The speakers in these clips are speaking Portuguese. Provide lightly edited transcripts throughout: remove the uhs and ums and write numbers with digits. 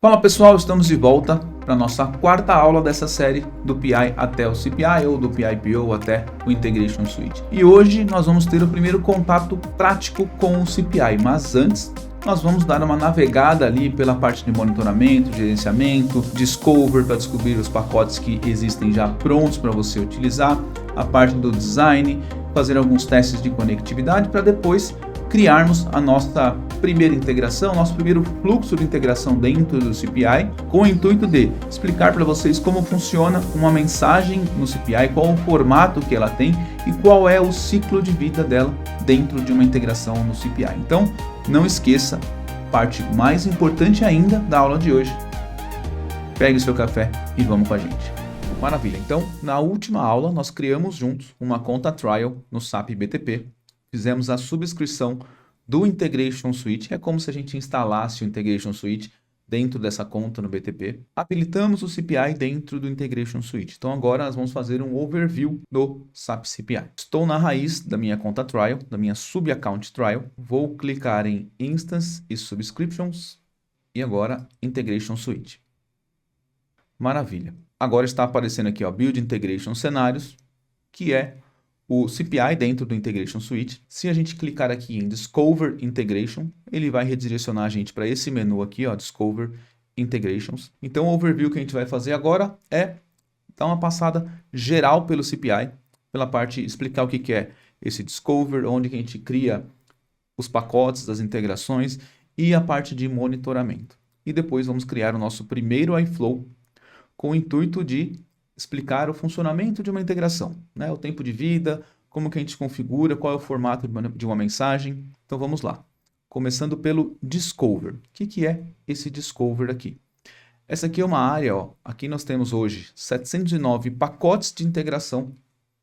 Fala pessoal, estamos de volta para a nossa quarta aula dessa série do PI até o CPI ou do PIPO até o Integration Suite. E hoje nós vamos ter o primeiro contato prático com o CPI, mas antes nós vamos dar uma navegada ali pela parte de monitoramento, gerenciamento, discover para descobrir os pacotes que existem já prontos para você utilizar, a parte do design, fazer alguns testes de conectividade para depois criarmos a nossa primeira integração, nosso primeiro fluxo de integração dentro do CPI, com o intuito de explicar para vocês como funciona uma mensagem no CPI, qual o formato que ela tem e qual é o ciclo de vida dela dentro de uma integração no CPI. Então, não esqueça, parte mais importante ainda da aula de hoje. Pegue o seu café e vamos com a gente. Maravilha, então, na última aula nós criamos juntos uma conta trial no SAP BTP. Fizemos a subscrição do Integration Suite, é como se a gente instalasse o Integration Suite dentro dessa conta no BTP. Habilitamos o CPI dentro do Integration Suite. Então agora nós vamos fazer um overview do SAP CPI. Estou na raiz da minha conta trial, da minha sub-account trial. Vou clicar em Instance e Subscriptions e agora Integration Suite. Maravilha. Agora está aparecendo aqui, ó, Build Integration Cenários, que é o CPI dentro do Integration Suite. Se a gente clicar aqui em Discover Integration, ele vai redirecionar a gente para esse menu aqui, ó, Discover Integrations. Então o overview que a gente vai fazer agora é dar uma passada geral pelo CPI, pela parte explicar o que é esse Discover, onde que a gente cria os pacotes das integrações e a parte de monitoramento. E depois vamos criar o nosso primeiro iFlow com o intuito de explicar o funcionamento de uma integração, né? O tempo de vida, como que a gente configura, qual é o formato de uma mensagem. Então vamos lá. Começando pelo Discover. O que é esse Discover aqui? Essa aqui é uma área, ó. Aqui nós temos hoje 709 pacotes de integração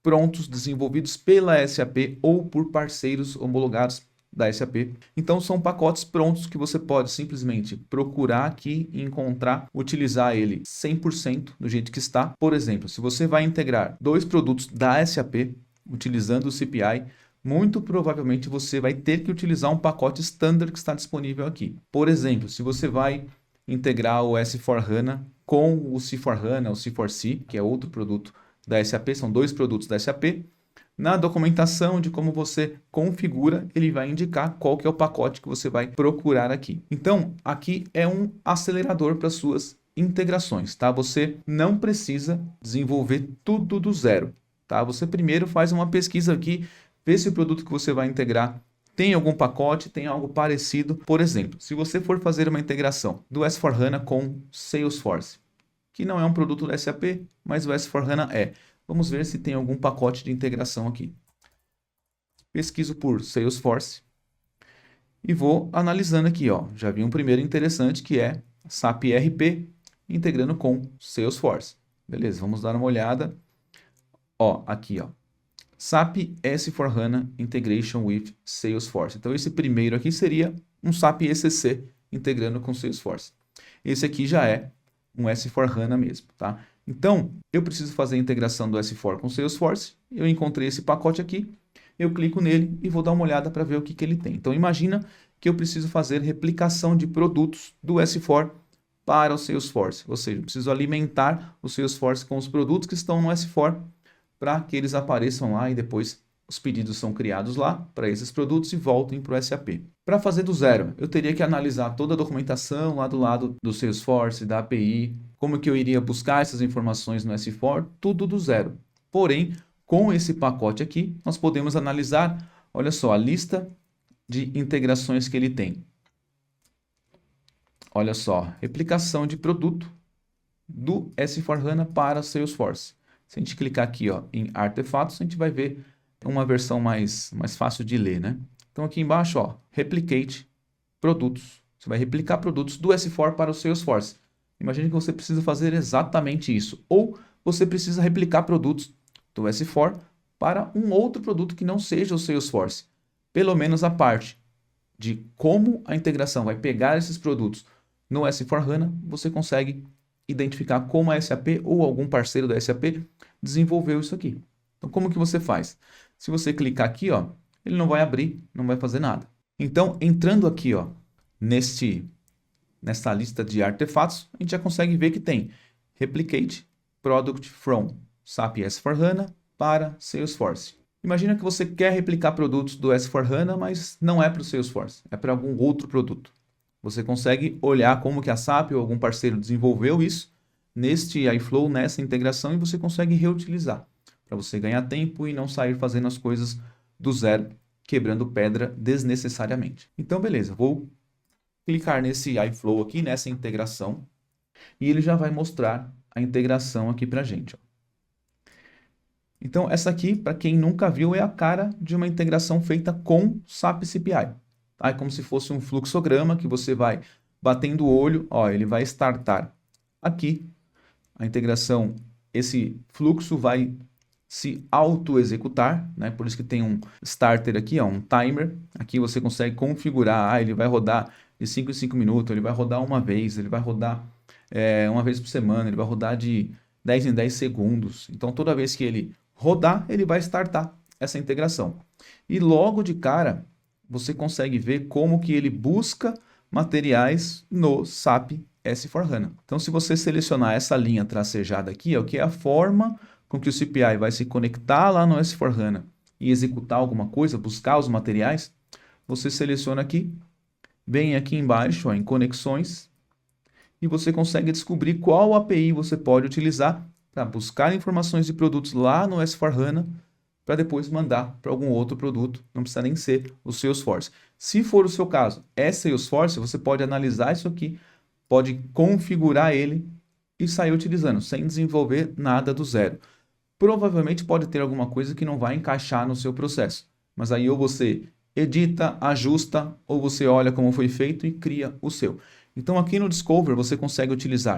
prontos, desenvolvidos pela SAP ou por parceiros homologados da SAP. Então são pacotes prontos que você pode simplesmente procurar aqui e encontrar, utilizar ele 100% do jeito que está. Por exemplo, se você vai integrar dois produtos da SAP utilizando o CPI, muito provavelmente você vai ter que utilizar um pacote standard que está disponível aqui. Por exemplo, se você vai integrar o S4HANA com o C4HANA, o C4C, que é outro produto da SAP, são dois produtos da SAP, na documentação de como você configura, ele vai indicar qual que é o pacote que você vai procurar aqui. Então, aqui é um acelerador para suas integrações, tá? Você não precisa desenvolver tudo do zero, tá? Você primeiro faz uma pesquisa aqui, vê se o produto que você vai integrar tem algum pacote, tem algo parecido. Por exemplo, se você for fazer uma integração do S4HANA com Salesforce, que não é um produto da SAP, mas o S4HANA é. Vamos ver se tem algum pacote de integração aqui. Pesquiso por Salesforce e vou analisando aqui, ó. Já vi um primeiro interessante que é SAP ERP integrando com Salesforce. Beleza, vamos dar uma olhada. Ó, aqui, ó. SAP S4HANA Integration with Salesforce. Então esse primeiro aqui seria um SAP ECC integrando com Salesforce. Esse aqui já é um S4HANA mesmo, tá? Então, eu preciso fazer a integração do S4 com Salesforce, eu encontrei esse pacote aqui, eu clico nele e vou dar uma olhada para ver o que ele tem. Então, imagina que eu preciso fazer replicação de produtos do S4 para o Salesforce, ou seja, eu preciso alimentar o Salesforce com os produtos que estão no S4 para que eles apareçam lá e depois os pedidos são criados lá para esses produtos e voltem para o SAP. Para fazer do zero, eu teria que analisar toda a documentação lá do lado do Salesforce, da API, como que eu iria buscar essas informações no S4, tudo do zero. Porém, com esse pacote aqui, nós podemos analisar, olha só, a lista de integrações que ele tem. Olha só, replicação de produto do S4HANA para Salesforce. Se a gente clicar aqui, ó, em artefatos, a gente vai ver uma versão mais fácil de ler, né? Então aqui embaixo, ó, replicate produtos. Você vai replicar produtos do S4 para o Salesforce. Imagine que você precisa fazer exatamente isso. Ou você precisa replicar produtos do S4 para um outro produto que não seja o Salesforce. Pelo menos a parte de como a integração vai pegar esses produtos no S4HANA, você consegue identificar como a SAP ou algum parceiro da SAP desenvolveu isso aqui. Então, como que você faz? Se você clicar aqui, ó, ele não vai abrir, não vai fazer nada. Então, entrando aqui, ó, neste nessa lista de artefatos, a gente já consegue ver que tem Replicate Product from SAP S/4HANA para Salesforce. Imagina que você quer replicar produtos do S/4HANA, mas não é para o Salesforce, é para algum outro produto. Você consegue olhar como que a SAP ou algum parceiro desenvolveu isso neste iFlow, nessa integração, e você consegue reutilizar para você ganhar tempo e não sair fazendo as coisas do zero, quebrando pedra desnecessariamente. Então, beleza, vou clicar nesse iFlow aqui, nessa integração, e ele já vai mostrar a integração aqui para a gente. Então, essa aqui, para quem nunca viu, é a cara de uma integração feita com SAP CPI. Tá? É como se fosse um fluxograma que você vai batendo o olho, ó, ele vai startar aqui. A integração, esse fluxo vai se auto-executar, né? Por isso que tem um starter aqui, ó, um timer. Aqui você consegue configurar, ele vai rodar de 5 em 5 minutos, ele vai rodar uma vez, ele vai rodar uma vez por semana, ele vai rodar de 10 em 10 segundos. Então, toda vez que ele rodar, ele vai startar essa integração. E logo de cara, você consegue ver como que ele busca materiais no SAP S/4HANA. Então, se você selecionar essa linha tracejada aqui, que é a forma com que o CPI vai se conectar lá no S/4HANA e executar alguma coisa, buscar os materiais, você seleciona aqui, vem aqui embaixo, ó, em conexões, e você consegue descobrir qual API você pode utilizar para buscar informações de produtos lá no S/4HANA para depois mandar para algum outro produto, não precisa nem ser o Salesforce. Se for o seu caso, é Salesforce, você pode analisar isso aqui, pode configurar ele e sair utilizando, sem desenvolver nada do zero. Provavelmente pode ter alguma coisa que não vai encaixar no seu processo, mas aí ou você edita, ajusta, ou você olha como foi feito e cria o seu. Então aqui no Discover você consegue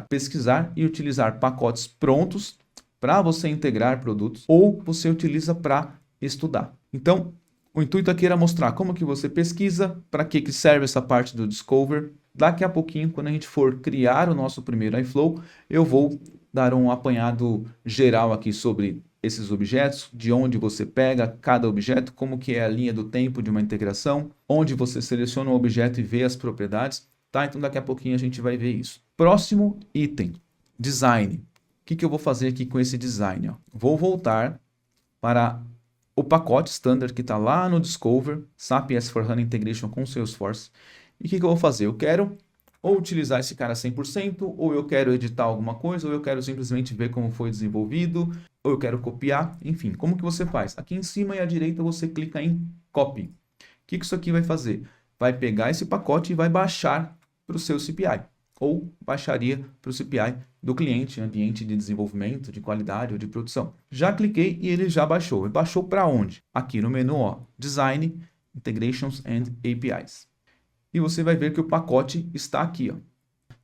pesquisar e utilizar pacotes prontos para você integrar produtos, ou você utiliza para estudar. Então o intuito aqui era mostrar como que você pesquisa, para que serve essa parte do Discover. Daqui a pouquinho, quando a gente for criar o nosso primeiro iFlow, eu vou dar um apanhado geral aqui sobre esses objetos, de onde você pega cada objeto, como que é a linha do tempo de uma integração, onde você seleciona um objeto e vê as propriedades, tá? Então daqui a pouquinho a gente vai ver isso. Próximo item, design. O que eu vou fazer aqui com esse design? Vou voltar para o pacote standard que está lá no Discover, SAP S/4HANA Integration com Salesforce. E o que eu vou fazer? Eu quero ou utilizar esse cara 100%, ou eu quero editar alguma coisa, ou eu quero simplesmente ver como foi desenvolvido, ou eu quero copiar, enfim. Como que você faz? Aqui em cima e à direita você clica em Copy. O que isso aqui vai fazer? Vai pegar esse pacote e vai baixar para o seu CPI, ou baixaria para o CPI do cliente, ambiente de desenvolvimento, de qualidade ou de produção. Já cliquei e ele já baixou. E baixou para onde? Aqui no menu, ó, Design, Integrations and APIs. E você vai ver que o pacote está aqui, ó.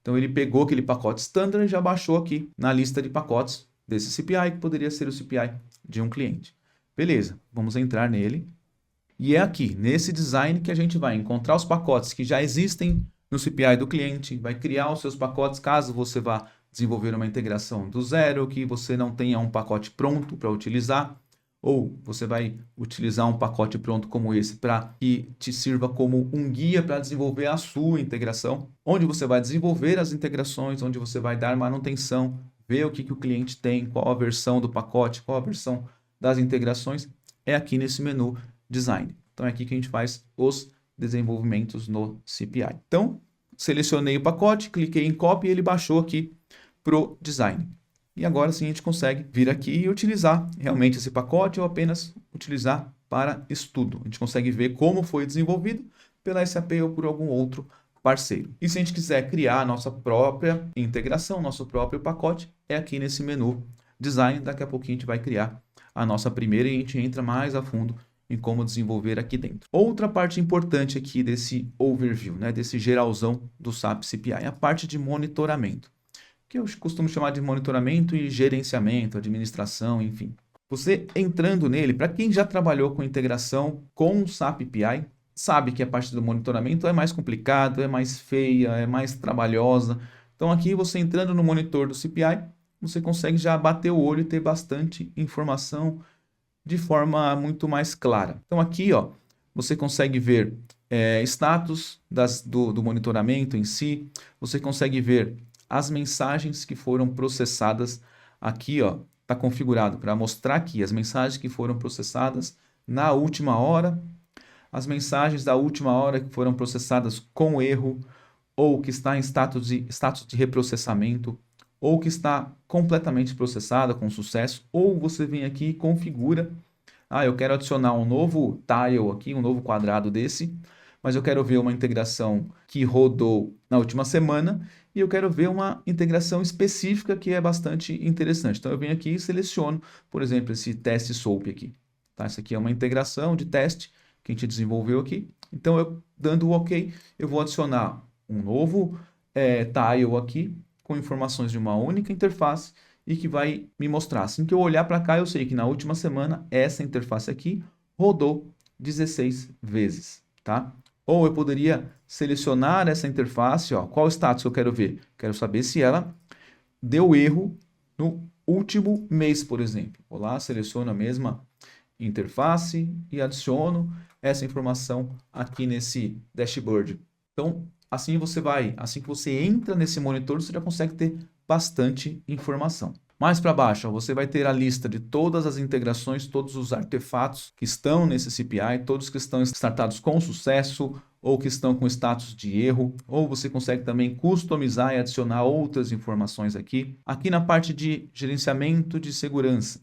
Então ele pegou aquele pacote standard e já baixou aqui na lista de pacotes desse CPI, que poderia ser o CPI de um cliente. Beleza, vamos entrar nele. E é aqui, nesse design, que a gente vai encontrar os pacotes que já existem no CPI do cliente, vai criar os seus pacotes caso você vá desenvolver uma integração do zero, que você não tenha um pacote pronto para utilizar, ou você vai utilizar um pacote pronto como esse para que te sirva como um guia para desenvolver a sua integração, onde você vai desenvolver as integrações, onde você vai dar manutenção, ver o que o cliente tem, qual a versão do pacote, qual a versão das integrações, é aqui nesse menu Design. Então é aqui que a gente faz os desenvolvimentos no CPI. Então, selecionei o pacote, cliquei em Copy e ele baixou aqui para o Design. E agora sim a gente consegue vir aqui e utilizar realmente esse pacote ou apenas utilizar para estudo. A gente consegue ver como foi desenvolvido pela SAP ou por algum outro parceiro. E se a gente quiser criar a nossa própria integração, nosso próprio pacote, é aqui nesse menu Design. Daqui a pouquinho a gente vai criar a nossa primeira e a gente entra mais a fundo em como desenvolver aqui dentro. Outra parte importante aqui desse overview, né, desse geralzão do SAP CPI, é a parte de monitoramento, que eu costumo chamar de monitoramento e gerenciamento, administração, enfim. Você entrando nele, para quem já trabalhou com integração com o SAP PI, sabe que a parte do monitoramento é mais complicado, é mais feia, é mais trabalhosa. Então aqui você entrando no monitor do CPI, você consegue já bater o olho e ter bastante informação de forma muito mais clara. Então aqui, ó, você consegue ver status do monitoramento em si. Você consegue ver as mensagens que foram processadas aqui, ó, está configurado para mostrar aqui as mensagens que foram processadas na última hora, as mensagens da última hora que foram processadas com erro, ou que está em status de reprocessamento, ou que está completamente processada com sucesso, ou você vem aqui e configura, eu quero adicionar um novo tile aqui, um novo quadrado desse, mas eu quero ver uma integração que rodou na última semana, e eu quero ver uma integração específica que é bastante interessante. Então eu venho aqui e seleciono, por exemplo, esse teste SOAP aqui. Tá? Essa aqui é uma integração de teste que a gente desenvolveu aqui. Então eu dando o OK, eu vou adicionar um novo tile aqui, com informações de uma única interface e que vai me mostrar. Assim que eu olhar para cá, eu sei que na última semana essa interface aqui rodou 16 vezes, tá? Ou eu poderia selecionar essa interface, ó, qual status eu quero ver? Quero saber se ela deu erro no último mês, por exemplo. Vou lá, seleciono a mesma interface e adiciono essa informação aqui nesse dashboard. Então, assim que você entra nesse monitor, você já consegue ter bastante informação. Mais para baixo, ó, você vai ter a lista de todas as integrações, todos os artefatos que estão nesse CPI, todos que estão startados com sucesso ou que estão com status de erro, ou você consegue também customizar e adicionar outras informações aqui. Aqui na parte de gerenciamento de segurança,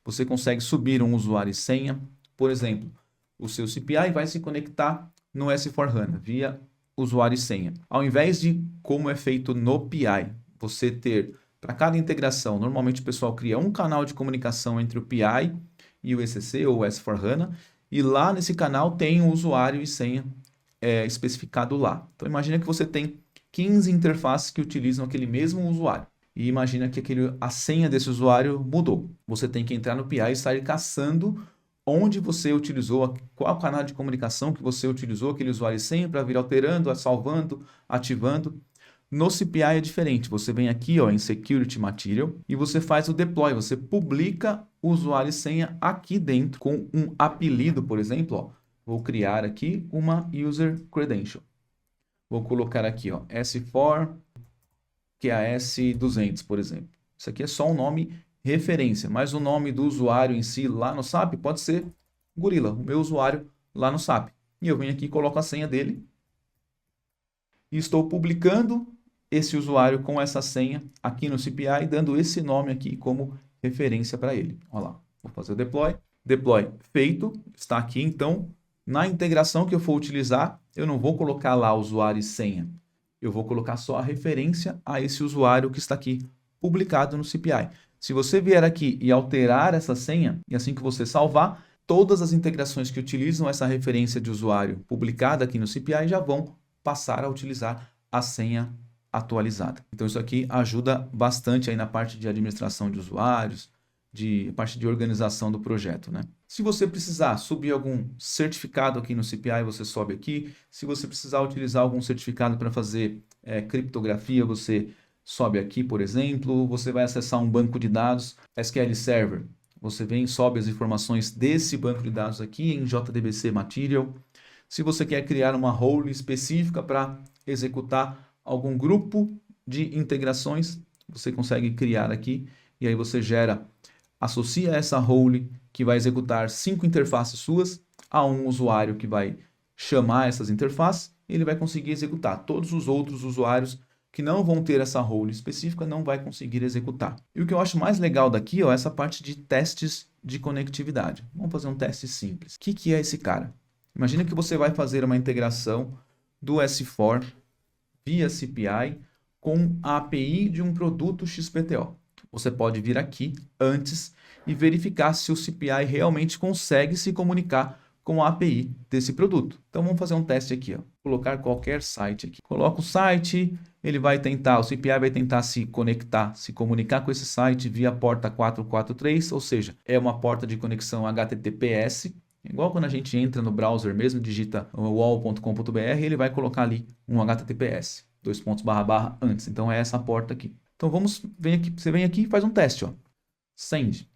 você consegue subir um usuário e senha. Por exemplo, o seu CPI vai se conectar no S4HANA via usuário e senha. Ao invés de, como é feito no PI, você ter para cada integração, normalmente o pessoal cria um canal de comunicação entre o PI e o ECC ou o S4HANA, e lá nesse canal tem um usuário e senha especificado lá. Então imagina que você tem 15 interfaces que utilizam aquele mesmo usuário. E imagina que a senha desse usuário mudou. Você tem que entrar no PI e sair caçando onde você utilizou, qual canal de comunicação que você utilizou aquele usuário e senha para vir alterando, salvando, ativando. No CPI é diferente. Você vem aqui, ó, em Security Material e você faz o deploy. Você publica o usuário e senha aqui dentro com um apelido, por exemplo. Ó, vou criar aqui uma User Credential. Vou colocar aqui, ó, S4 QAS200, por exemplo. Isso aqui é só um nome referência, mas o nome do usuário em si lá no SAP pode ser Gorila, o meu usuário lá no SAP. E eu venho aqui e coloco a senha dele. E estou publicando esse usuário com essa senha aqui no CPI, dando esse nome aqui como referência para ele. Olha lá, vou fazer o deploy. Deploy feito, está aqui. Então, na integração que eu for utilizar, eu não vou colocar lá usuário e senha. Eu vou colocar só a referência a esse usuário que está aqui publicado no CPI. Se você vier aqui e alterar essa senha, e assim que você salvar, todas as integrações que utilizam essa referência de usuário publicada aqui no CPI já vão passar a utilizar a senha atualizada. Então isso aqui ajuda bastante aí na parte de administração de usuários, parte de organização do projeto, né? Se você precisar subir algum certificado aqui no CPI, você sobe aqui. Se você precisar utilizar algum certificado para fazer criptografia, você sobe aqui, por exemplo. Você vai acessar um banco de dados, SQL Server. Você vem e sobe as informações desse banco de dados aqui em JDBC Material. Se você quer criar uma role específica para executar algum grupo de integrações, você consegue criar aqui e aí você associa essa role que vai executar 5 interfaces suas a um usuário que vai chamar essas interfaces e ele vai conseguir executar. Todos os outros usuários que não vão ter essa role específica não vai conseguir executar. E o que eu acho mais legal daqui é essa parte de testes de conectividade. Vamos fazer um teste simples. O que é esse cara? Imagina que você vai fazer uma integração do S4 via CPI com a API de um produto XPTO. Você pode vir aqui antes e verificar se o CPI realmente consegue se comunicar com a API desse produto. Então vamos fazer um teste aqui, ó. Colocar qualquer site aqui. Coloca o site, o CPI vai tentar se comunicar com esse site via porta 443, ou seja, é uma porta de conexão HTTPS. Igual quando a gente entra no browser mesmo, digita wall.com.br, ele vai colocar ali um HTTPS, // antes. Então é essa porta aqui. Então você vem aqui e faz um teste, ó. Send.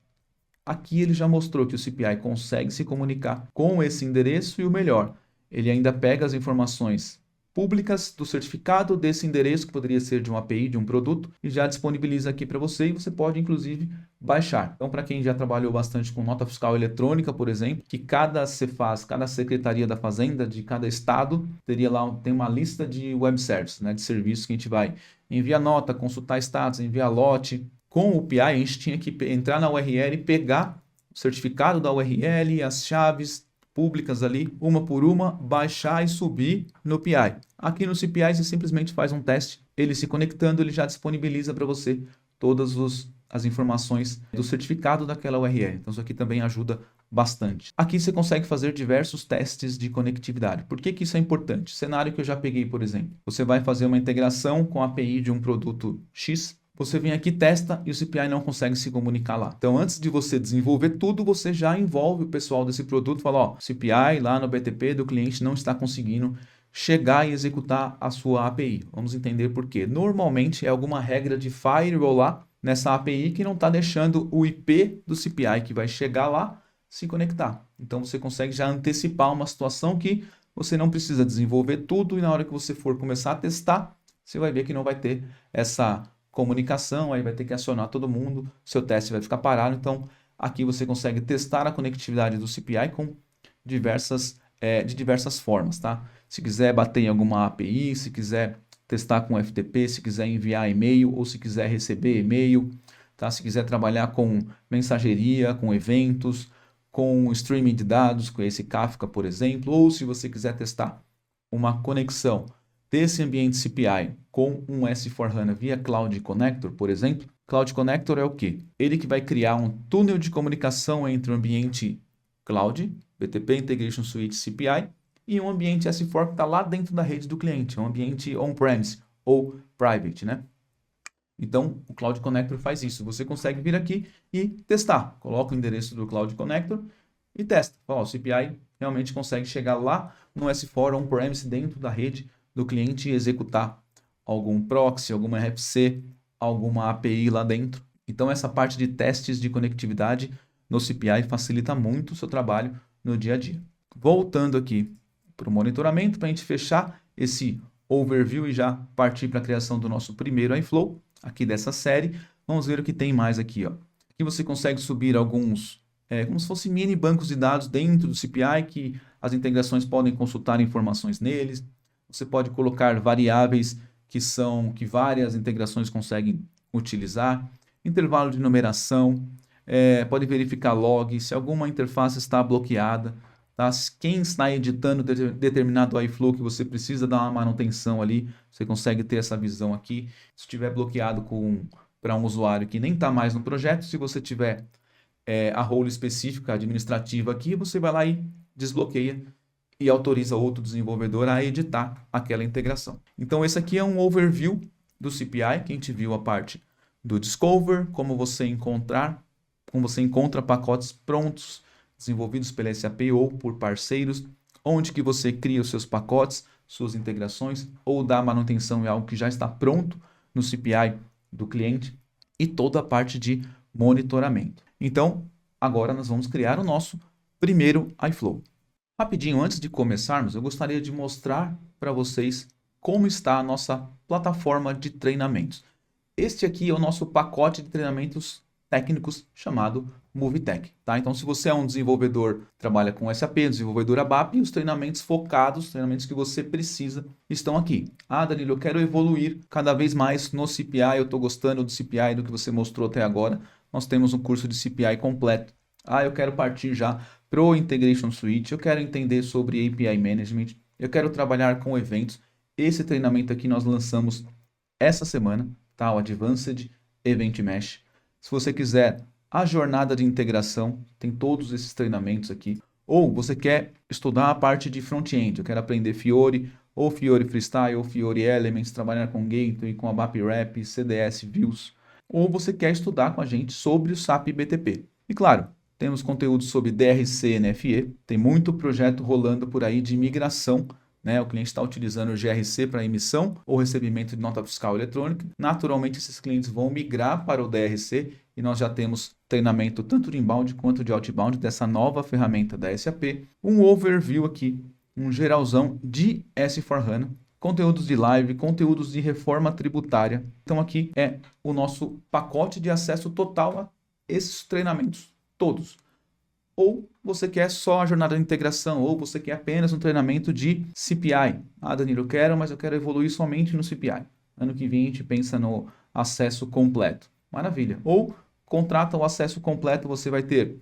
Aqui ele já mostrou que o CPI consegue se comunicar com esse endereço e o melhor, ele ainda pega as informações públicas do certificado desse endereço, que poderia ser de uma API, de um produto, e já disponibiliza aqui para você, e você pode, inclusive, baixar. Então, para quem já trabalhou bastante com nota fiscal eletrônica, por exemplo, que cada Cefaz, cada Secretaria da Fazenda de cada estado, teria lá, tem uma lista de web services, né, de serviços que a gente vai enviar nota, consultar status, enviar lote. Com o PI, a gente tinha que entrar na URL e pegar o certificado da URL, as chaves públicas ali, uma por uma, baixar e subir no PI. Aqui no CPI você simplesmente faz um teste, ele se conectando, ele já disponibiliza para você todas as informações do certificado daquela URL. Então isso aqui também ajuda bastante. Aqui você consegue fazer diversos testes de conectividade. Por que isso é importante? Cenário que eu já peguei, por exemplo. Você vai fazer uma integração com a API de um produto X, você vem aqui, testa e o CPI não consegue se comunicar lá. Então, antes de você desenvolver tudo, você já envolve o pessoal desse produto e fala, ó, CPI lá no BTP do cliente não está conseguindo chegar e executar a sua API. Vamos entender por quê. Normalmente é alguma regra de firewall lá nessa API que não está deixando o IP do CPI que vai chegar lá se conectar. Então, você consegue já antecipar uma situação que você não precisa desenvolver tudo e na hora que você for começar a testar, você vai ver que não vai ter essa comunicação, aí vai ter que acionar todo mundo, seu teste vai ficar parado. Então, aqui você consegue testar a conectividade do CPI com de diversas formas, tá? Se quiser bater em alguma API, se quiser testar com FTP, se quiser enviar e-mail ou se quiser receber e-mail, tá? Se quiser trabalhar com mensageria, com eventos, com streaming de dados, com esse Kafka, por exemplo, ou se você quiser testar uma conexão desse ambiente CPI com um S4HANA via Cloud Connector, por exemplo. Cloud Connector é o quê? Ele que vai criar um túnel de comunicação entre o ambiente Cloud, BTP Integration Suite CPI, e um ambiente S4 que está lá dentro da rede do cliente, um ambiente on-premise ou private, né? Então, o Cloud Connector faz isso. Você consegue vir aqui e testar. Coloca o endereço do Cloud Connector e testa. Ó, o CPI realmente consegue chegar lá no S4 on-premise dentro da rede do cliente e executar algum proxy, alguma RFC, alguma API lá dentro. Então essa parte de testes de conectividade no CPI facilita muito o seu trabalho no dia a dia. Voltando aqui para o monitoramento, para a gente fechar esse overview e já partir para a criação do nosso primeiro iFlow, aqui dessa série, vamos ver o que tem mais aqui, ó. Aqui você consegue subir alguns, como se fossem mini bancos de dados dentro do CPI, que as integrações podem consultar informações neles. Você pode colocar variáveis que várias integrações conseguem utilizar, intervalo de numeração, pode verificar log, se alguma interface está bloqueada, tá? Quem está editando determinado iFlow que você precisa dar uma manutenção ali, você consegue ter essa visão aqui. Se estiver bloqueado para um usuário que nem está mais no projeto, se você tiver a role específica administrativa aqui, você vai lá e desbloqueia e autoriza outro desenvolvedor a editar aquela integração. Então esse aqui é um overview do CPI, que a gente viu a parte do Discover, como você encontra pacotes prontos, desenvolvidos pela SAP ou por parceiros, onde que você cria os seus pacotes, suas integrações, ou dá manutenção em algo que já está pronto no CPI do cliente, e toda a parte de monitoramento. Então, agora nós vamos criar o nosso primeiro iFlow. Rapidinho, antes de começarmos, eu gostaria de mostrar para vocês como está a nossa plataforma de treinamentos. Este aqui é o nosso pacote de treinamentos técnicos chamado MoveTech, tá? Então, se você é um desenvolvedor, trabalha com SAP, desenvolvedor ABAP, os treinamentos focados, os treinamentos que você precisa, estão aqui. Ah, Danilo, eu quero evoluir cada vez mais no CPI, eu estou gostando do CPI, do que você mostrou até agora. Nós temos um curso de CPI completo. Ah, eu quero partir já para o Integration Suite, eu quero entender sobre API Management, eu quero trabalhar com eventos. Esse treinamento aqui nós lançamos essa semana, tá? O Advanced Event Mesh. Se você quiser a jornada de integração, tem todos esses treinamentos aqui. Ou você quer estudar a parte de front-end, eu quero aprender Fiori, ou Fiori Freestyle, ou Fiori Elements, trabalhar com Gateway, com ABAP Wrap, CDS Views. Ou você quer estudar com a gente sobre o SAP BTP. E claro, temos conteúdo sobre DRC e NFE, tem muito projeto rolando por aí de migração, né? O cliente está utilizando o GRC para emissão ou recebimento de nota fiscal eletrônica. Naturalmente, esses clientes vão migrar para o DRC e nós já temos treinamento tanto de inbound quanto de outbound dessa nova ferramenta da SAP. Um overview aqui um geralzão de S4HANA, conteúdos de live, conteúdos de reforma tributária. Então aqui é o nosso pacote de acesso total a esses treinamentos todos. Ou você quer só a jornada de integração, ou você quer apenas um treinamento de CPI. Ah, Danilo, eu quero, mas eu quero evoluir somente no CPI. Ano que vem a gente pensa no acesso completo. Maravilha. Ou contrata o acesso completo, você vai ter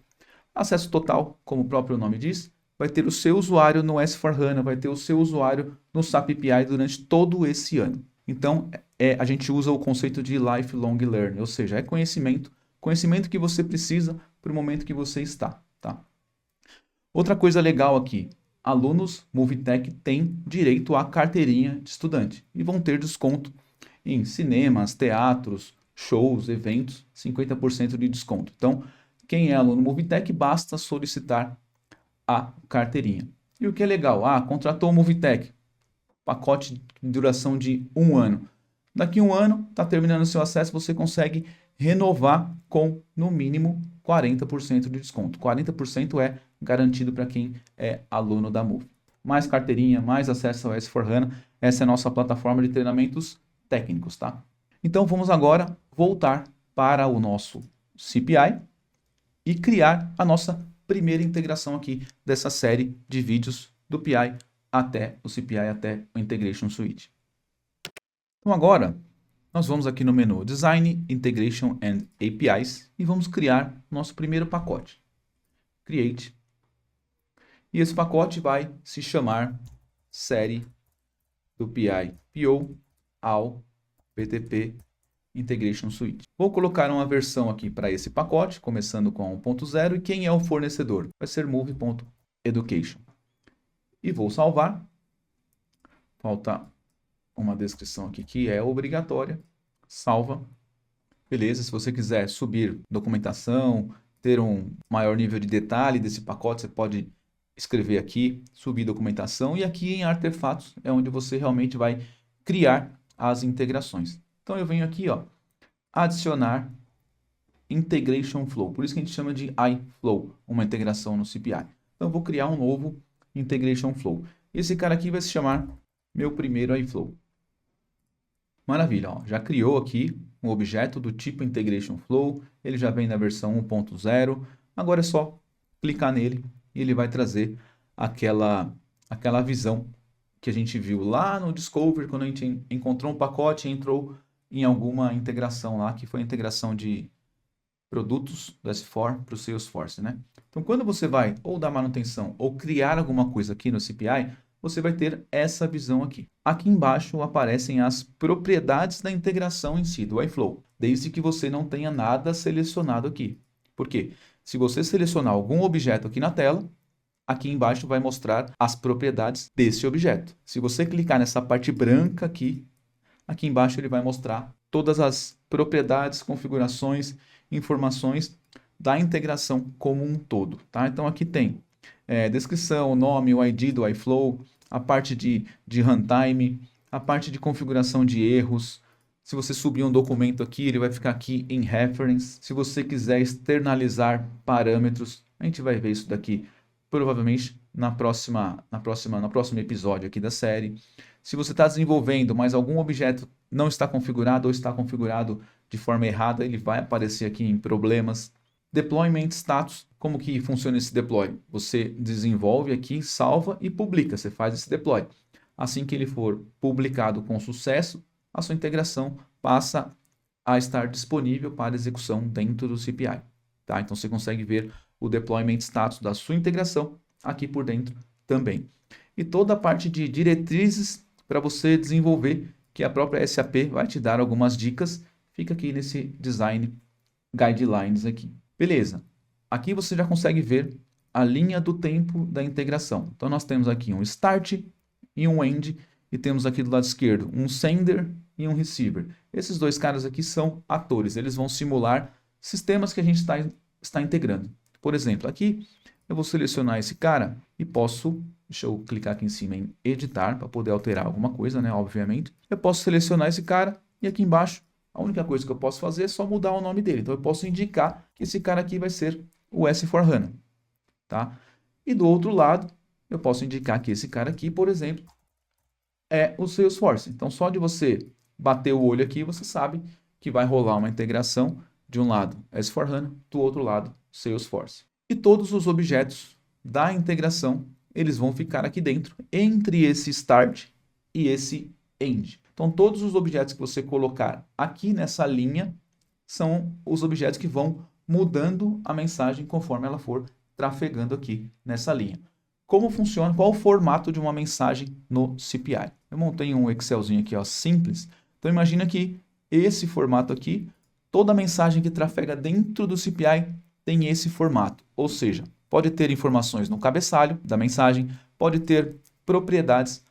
acesso total, como o próprio nome diz, vai ter o seu usuário no S4HANA, vai ter o seu usuário no SAP API durante todo esse ano. Então, a gente usa o conceito de lifelong learning, ou seja, é conhecimento que você precisa para o momento que você está. Tá? Outra coisa legal aqui, alunos Movitech têm direito à carteirinha de estudante e vão ter desconto em cinemas, teatros, shows, eventos, 50% de desconto. Então, quem é aluno Movitech, basta solicitar a carteirinha. E o que é legal? Contratou o Movitech, pacote de duração de 1 ano. Daqui a 1 ano, está terminando o seu acesso, você consegue renovar com, no mínimo, 40% de desconto. 40% é garantido para quem é aluno da Move. Mais carteirinha, mais acesso ao S4HANA, essa é a nossa plataforma de treinamentos técnicos, tá? Então vamos agora voltar para o nosso CPI e criar a nossa primeira integração aqui dessa série de vídeos do PI até o CPI, até o Integration Suite. Então agora nós vamos aqui no menu Design, Integration and APIs e vamos criar nosso primeiro pacote. Create. E esse pacote vai se chamar série do PI PO ao BTP Integration Suite. Vou colocar uma versão aqui para esse pacote, começando com 1.0, e quem é o fornecedor? Vai ser move.education. E vou salvar. Falta uma descrição aqui que é obrigatória. Salva. Beleza, se você quiser subir documentação, ter um maior nível de detalhe desse pacote, você pode escrever aqui, subir documentação, e aqui em artefatos é onde você realmente vai criar as integrações. Então eu venho aqui, ó, adicionar Integration Flow. Por isso que a gente chama de iFlow, uma integração no CPI. Então eu vou criar um novo Integration Flow. Esse cara aqui vai se chamar meu primeiro iFlow. Maravilha, ó, já criou aqui um objeto do tipo Integration Flow. Ele já vem na versão 1.0. Agora é só clicar nele e ele vai trazer aquela visão que a gente viu lá no Discover, quando a gente encontrou um pacote e entrou em alguma integração lá, que foi a integração de produtos do S4 para o Salesforce, né? Então, quando você vai ou dar manutenção ou criar alguma coisa aqui no CPI, você vai ter essa visão aqui. Aqui embaixo aparecem as propriedades da integração em si, do iFlow, desde que você não tenha nada selecionado aqui. Por quê? Se você selecionar algum objeto aqui na tela, aqui embaixo vai mostrar as propriedades desse objeto. Se você clicar nessa parte branca aqui embaixo ele vai mostrar todas as propriedades, configurações, informações da integração como um todo. Tá? Então aqui tem descrição, o nome, o ID do iFlow, a parte de runtime, a parte de configuração de erros. Se você subir um documento aqui, ele vai ficar aqui em reference. Se você quiser externalizar parâmetros, a gente vai ver isso daqui provavelmente no próximo episódio aqui da série. Se você está desenvolvendo, mas algum objeto não está configurado ou está configurado de forma errada, ele vai aparecer aqui em problemas. Deployment status, como que funciona esse deploy? Você desenvolve aqui, salva e publica, você faz esse deploy. Assim que ele for publicado com sucesso, a sua integração passa a estar disponível para execução dentro do CPI. Tá? Então você consegue ver o deployment status da sua integração aqui por dentro também. E toda a parte de diretrizes para você desenvolver, que a própria SAP vai te dar algumas dicas, fica aqui nesse Design Guidelines aqui. Beleza, aqui você já consegue ver a linha do tempo da integração. Então nós temos aqui um Start e um End, e temos aqui do lado esquerdo um Sender e um Receiver. Esses dois caras aqui são atores, eles vão simular sistemas que a gente está integrando. Por exemplo, aqui eu vou selecionar esse cara e posso, deixa eu clicar aqui em cima em editar para poder alterar alguma coisa, né, obviamente. Eu posso selecionar esse cara e aqui embaixo a única coisa que eu posso fazer é só mudar o nome dele. Então eu posso indicar que esse cara aqui vai ser o S4HANA, tá? E do outro lado eu posso indicar que esse cara aqui, por exemplo, é o Salesforce. Então, só de você bater o olho aqui, você sabe que vai rolar uma integração de um lado S/4HANA, do outro lado Salesforce. E todos os objetos da integração, eles vão ficar aqui dentro, entre esse start e esse end. Então, todos os objetos que você colocar aqui nessa linha são os objetos que vão mudando a mensagem conforme ela for trafegando aqui nessa linha. Como funciona? Qual o formato de uma mensagem no CPI? Eu montei um Excelzinho aqui, ó, simples. Então, imagina que esse formato aqui, toda mensagem que trafega dentro do CPI tem esse formato. Ou seja, pode ter informações no cabeçalho da mensagem, pode ter propriedades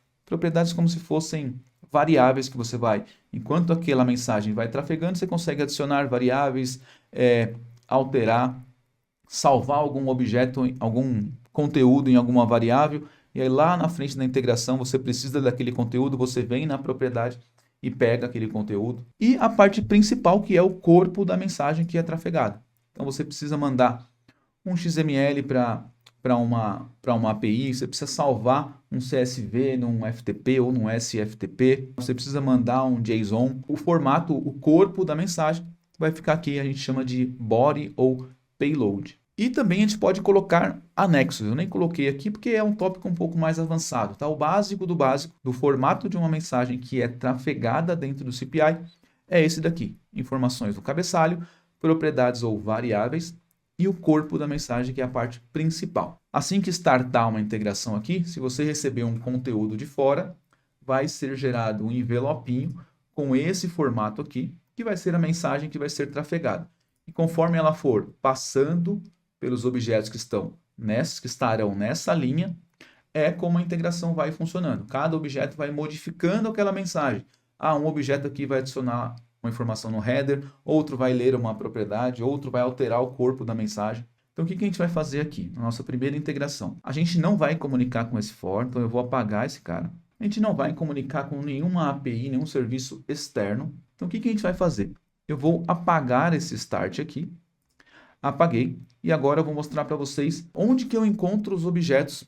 como se fossem variáveis que você vai, enquanto aquela mensagem vai trafegando, você consegue adicionar variáveis, alterar, salvar algum objeto, algum conteúdo em alguma variável, e aí lá na frente da integração você precisa daquele conteúdo, você vem na propriedade e pega aquele conteúdo. E a parte principal, que é o corpo da mensagem que é trafegada. Então você precisa mandar um XML para uma API, você precisa salvar um CSV num FTP ou num SFTP, você precisa mandar um JSON. O formato, o corpo da mensagem vai ficar aqui, a gente chama de body ou payload. E também a gente pode colocar anexos. Eu nem coloquei aqui porque é um tópico um pouco mais avançado. Tá? O básico do formato de uma mensagem que é trafegada dentro do CPI é esse daqui. Informações do cabeçalho, propriedades ou variáveis e o corpo da mensagem, que é a parte principal. Assim que startar uma integração aqui, se você receber um conteúdo de fora, vai ser gerado um envelopinho com esse formato aqui, que vai ser a mensagem que vai ser trafegada. E conforme ela for passando pelos objetos que estarão nessa linha, é como a integração vai funcionando. Cada objeto vai modificando aquela mensagem. Um objeto aqui vai adicionar uma informação no header, outro vai ler uma propriedade, outro vai alterar o corpo da mensagem. Então, o que a gente vai fazer aqui na nossa primeira integração? A gente não vai comunicar com esse for, então eu vou apagar esse cara. A gente não vai comunicar com nenhuma API, nenhum serviço externo. Então, o que a gente vai fazer? Eu vou apagar esse start aqui. Apaguei. E agora eu vou mostrar para vocês onde que eu encontro os objetos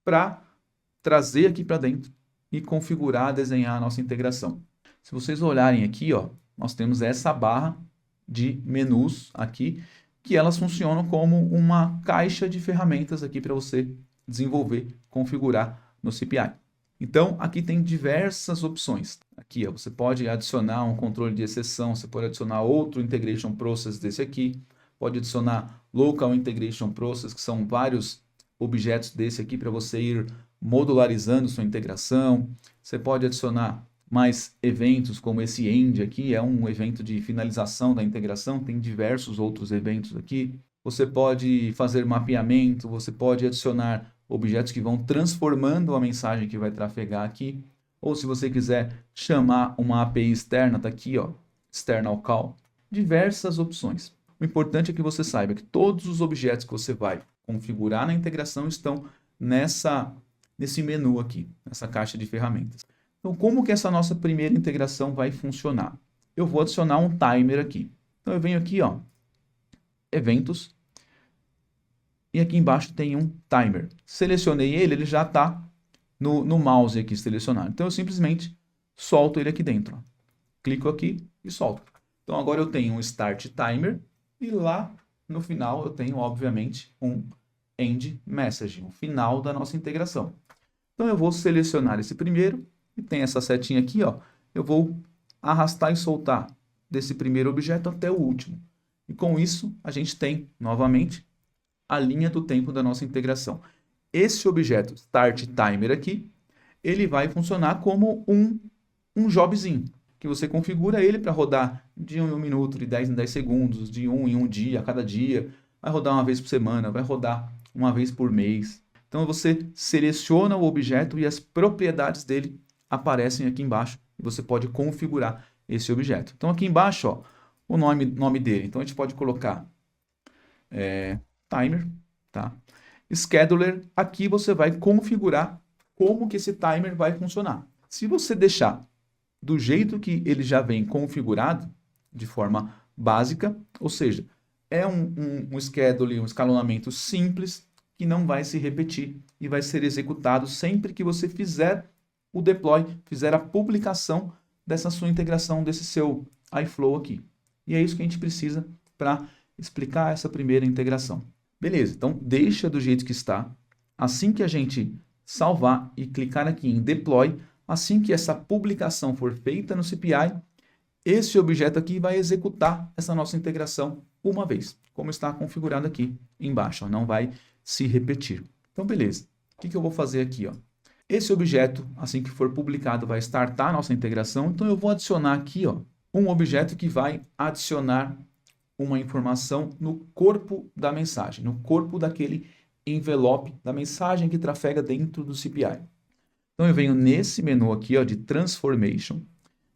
para trazer aqui para dentro e configurar, desenhar a nossa integração. Se vocês olharem aqui, ó, nós temos essa barra de menus aqui, que elas funcionam como uma caixa de ferramentas aqui para você desenvolver, configurar no CPI. Então, aqui tem diversas opções. Aqui, ó, você pode adicionar um controle de exceção, você pode adicionar outro Integration Process desse aqui, pode adicionar Local Integration Process, que são vários objetos desse aqui para você ir modularizando sua integração. Você pode adicionar mais eventos, como esse end aqui, é um evento de finalização da integração, tem diversos outros eventos aqui. Você pode fazer mapeamento, você pode adicionar objetos que vão transformando a mensagem que vai trafegar aqui. Ou se você quiser chamar uma API externa, tá aqui, ó, External Call. Diversas opções. O importante é que você saiba que todos os objetos que você vai configurar na integração estão nesse menu aqui, nessa caixa de ferramentas. Então, como que essa nossa primeira integração vai funcionar? Eu vou adicionar um timer aqui. Então, eu venho aqui, ó, eventos, e aqui embaixo tem um timer. Selecionei ele já está no mouse aqui selecionado. Então, eu simplesmente solto ele aqui dentro. Ó. Clico aqui e solto. Então, agora eu tenho um start timer e lá no final eu tenho, obviamente, um end message, um final da nossa integração. Então, eu vou selecionar esse primeiro e tem essa setinha aqui, ó. Eu vou arrastar e soltar desse primeiro objeto até o último. E com isso, a gente tem, novamente, a linha do tempo da nossa integração. Esse objeto start timer aqui, ele vai funcionar como um jobzinho, que você configura ele para rodar de 1 em 1 minuto, de 10 em 10 segundos, de 1 em 1 dia, a cada dia. Vai rodar uma vez por semana, vai rodar uma vez por mês. Então, você seleciona o objeto e as propriedades dele aparecem aqui embaixo e você pode configurar esse objeto. Então, aqui embaixo, ó, o nome dele. Então, a gente pode colocar timer, tá? Scheduler, aqui você vai configurar como que esse timer vai funcionar. Se você deixar do jeito que ele já vem configurado, de forma básica, ou seja, é um schedule, um escalonamento simples, que não vai se repetir e vai ser executado sempre que você fizer o deploy, fizer a publicação dessa sua integração, desse seu iFlow aqui. E é isso que a gente precisa para explicar essa primeira integração. Beleza, então deixa do jeito que está. Assim que a gente salvar e clicar aqui em Deploy, assim que essa publicação for feita no CPI, esse objeto aqui vai executar essa nossa integração uma vez, como está configurado aqui embaixo, ó, não vai se repetir. Então, beleza. O que eu vou fazer aqui? Ó? Esse objeto, assim que for publicado, vai startar a nossa integração. Então, eu vou adicionar aqui ó, um objeto que vai adicionar uma informação no corpo da mensagem, no corpo daquele envelope da mensagem que trafega dentro do CPI. Então, eu venho nesse menu aqui ó, de Transformation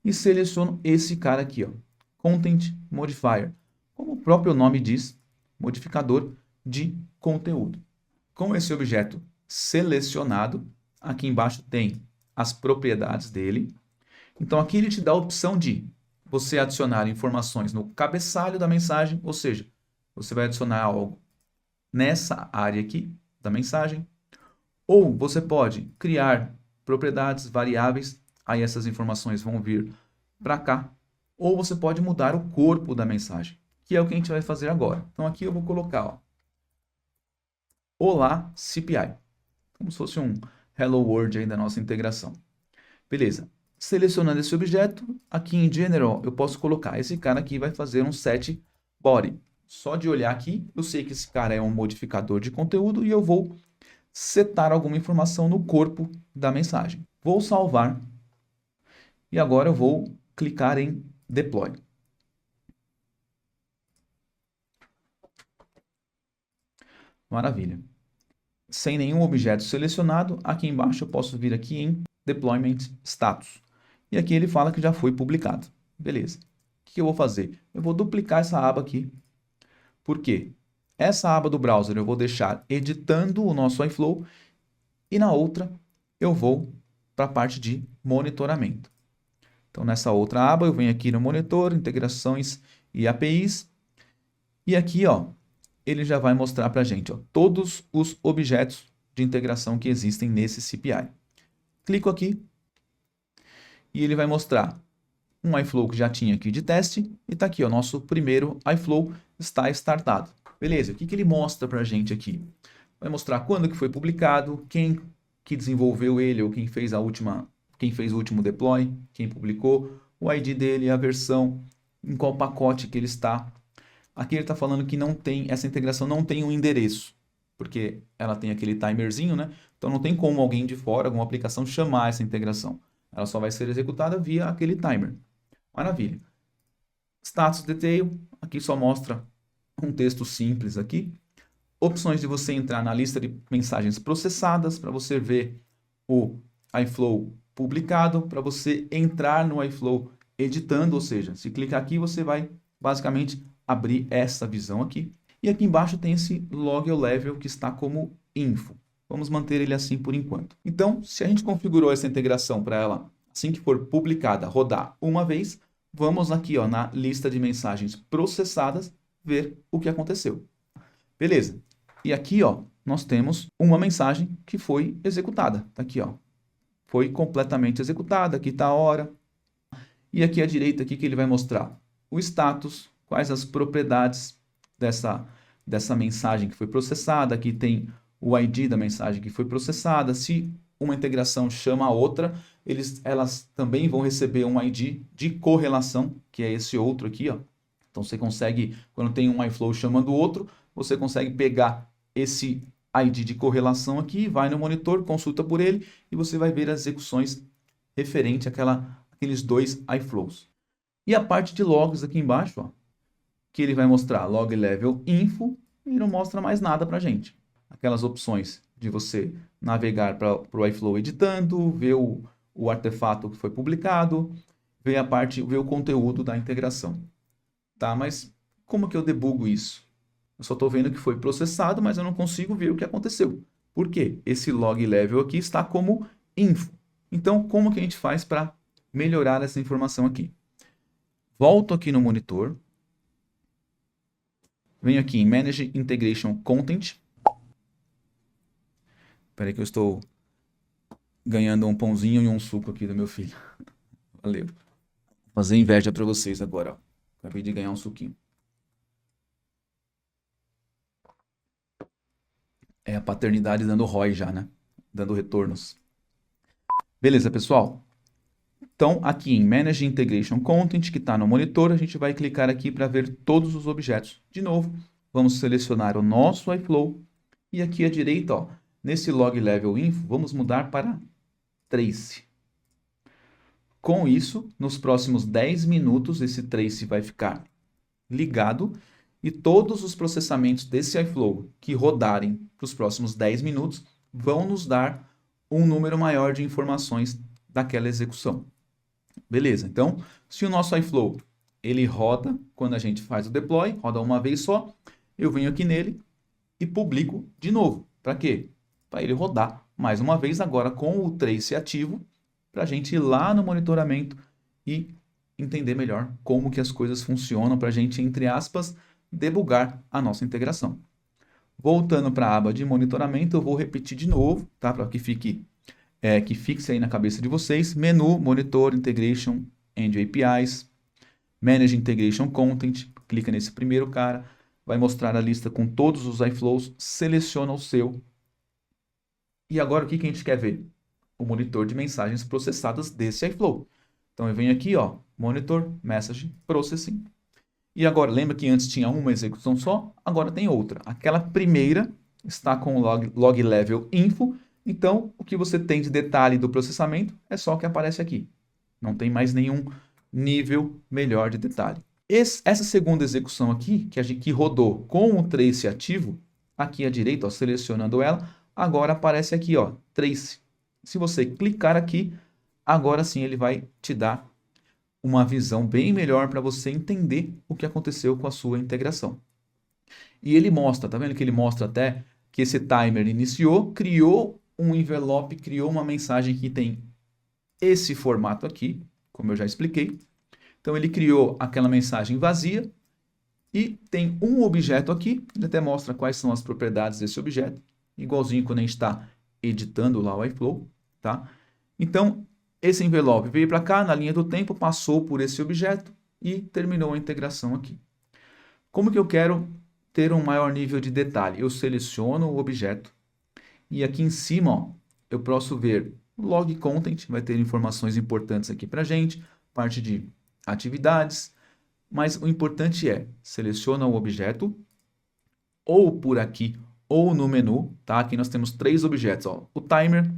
e seleciono esse cara aqui, ó, Content Modifier. Como o próprio nome diz, modificador de conteúdo. Com esse objeto selecionado, aqui embaixo tem as propriedades dele. Então, aqui ele te dá a opção de você adicionar informações no cabeçalho da mensagem, ou seja, você vai adicionar algo nessa área aqui da mensagem, ou você pode criar propriedades variáveis, aí essas informações vão vir para cá, ou você pode mudar o corpo da mensagem, que é o que a gente vai fazer agora. Então aqui eu vou colocar, ó, Olá CPI, como se fosse um Hello World aí da nossa integração. Beleza. Selecionando esse objeto, aqui em General, eu posso colocar, esse cara aqui vai fazer um set body. Só de olhar aqui, eu sei que esse cara é um modificador de conteúdo e eu vou setar alguma informação no corpo da mensagem. Vou salvar e agora eu vou clicar em Deploy. Maravilha. Sem nenhum objeto selecionado, aqui embaixo eu posso vir aqui em Deployment Status. E aqui ele fala que já foi publicado. Beleza. O que eu vou fazer? Eu vou duplicar essa aba aqui. Por quê? Essa aba do browser eu vou deixar editando o nosso iFlow e na outra eu vou para a parte de monitoramento. Então nessa outra aba eu venho aqui no monitor, integrações e APIs e aqui ó, ele já vai mostrar para a gente ó, todos os objetos de integração que existem nesse CPI. Clico aqui e ele vai mostrar um iFlow que já tinha aqui de teste e está aqui, o nosso primeiro iFlow está startado. Beleza, o que ele mostra para a gente aqui? Vai mostrar quando que foi publicado, quem que desenvolveu ele ou quem fez o último deploy, quem publicou, o ID dele, a versão, em qual pacote que ele está. Aqui ele está falando que não tem, essa integração não tem um endereço, porque ela tem aquele timerzinho, né? Então não tem como alguém de fora, alguma aplicação, chamar essa integração. Ela só vai ser executada via aquele timer. Maravilha. Status Detail, aqui só mostra um texto simples aqui. Opções de você entrar na lista de mensagens processadas, para você ver o iFlow publicado, para você entrar no iFlow editando, ou seja, se clicar aqui você vai basicamente abrir essa visão aqui. E aqui embaixo tem esse log level que está como info. Vamos manter ele assim por enquanto. Então, se a gente configurou essa integração para ela, assim que for publicada, rodar uma vez, vamos aqui ó, na lista de mensagens processadas, ver o que aconteceu. Beleza. E aqui ó, nós temos uma mensagem que foi executada. Tá aqui ó, foi completamente executada, aqui está a hora. E aqui à direita aqui que ele vai mostrar o status, quais as propriedades dessa mensagem que foi processada. Aqui tem o ID da mensagem que foi processada. Se uma integração chama a outra, elas também vão receber um ID de correlação, que é esse outro aqui, ó. Então você consegue, quando tem um iFlow chamando o outro, você consegue pegar esse ID de correlação aqui, vai no monitor, consulta por ele e você vai ver as execuções referente àqueles dois iFlows. E a parte de logs aqui embaixo, ó, que ele vai mostrar log level info e não mostra mais nada para a gente. Aquelas opções de você navegar para o iFlow editando, ver o artefato que foi publicado, ver o conteúdo da integração. Tá, mas como que eu debugo isso? Eu só estou vendo que foi processado, mas eu não consigo ver o que aconteceu. Por quê? Esse log level aqui está como info. Então, como que a gente faz para melhorar essa informação aqui? Volto aqui no monitor. Venho aqui em Manage Integration Content. Espera aí que eu estou ganhando um pãozinho e um suco aqui do meu filho. Valeu. Vou fazer inveja para vocês agora, ó. Acabei de ganhar um suquinho. É a paternidade dando ROI já, né? Dando retornos. Beleza, pessoal? Então, aqui em Manage Integration Content, que está no monitor, a gente vai clicar aqui para ver todos os objetos. De novo, vamos selecionar o nosso iFlow. E aqui à direita, ó, nesse Log Level Info, vamos mudar para Trace. Com isso, nos próximos 10 minutos, esse Trace vai ficar ligado e todos os processamentos desse iFlow que rodarem para os próximos 10 minutos vão nos dar um número maior de informações daquela execução. Beleza, então, se o nosso iFlow ele roda quando a gente faz o deploy, roda uma vez só, eu venho aqui nele e publico de novo. Para quê? Para ele rodar mais uma vez agora com o trace ativo, para a gente ir lá no monitoramento e entender melhor como que as coisas funcionam, para a gente, entre aspas, debugar a nossa integração. Voltando para a aba de monitoramento, eu vou repetir de novo, tá? Para que fixe aí na cabeça de vocês. Menu, Monitor, Integration and APIs, Manage Integration Content, clica nesse primeiro cara, vai mostrar a lista com todos os iFlows, seleciona o seu. E agora o que a gente quer ver? O monitor de mensagens processadas desse iFlow. Então eu venho aqui, ó, Monitor, Message, Processing. E agora, lembra que antes tinha uma execução só? Agora tem outra. Aquela primeira está com o log level info. Então, o que você tem de detalhe do processamento é só o que aparece aqui. Não tem mais nenhum nível melhor de detalhe. Essa segunda execução aqui, que rodou com o trace ativo, aqui à direita, ó, selecionando ela, agora aparece aqui, ó, trace. Se você clicar aqui, agora sim ele vai te dar uma visão bem melhor para você entender o que aconteceu com a sua integração. E ele mostra, tá vendo que ele mostra até que esse timer iniciou, criou um envelope, criou uma mensagem que tem esse formato aqui, como eu já expliquei. Então ele criou aquela mensagem vazia e tem um objeto aqui, ele até mostra quais são as propriedades desse objeto, igualzinho quando a gente está editando lá o iFlow, tá? Então, esse envelope veio para cá, na linha do tempo, passou por esse objeto e terminou a integração aqui. Como que eu quero ter um maior nível de detalhe? Eu seleciono o objeto e aqui em cima, ó, eu posso ver o log content, vai ter informações importantes aqui para a gente, parte de atividades, mas o importante é, seleciona o objeto, ou por aqui, ou no menu, tá? Aqui nós temos 3 objetos, ó, o timer,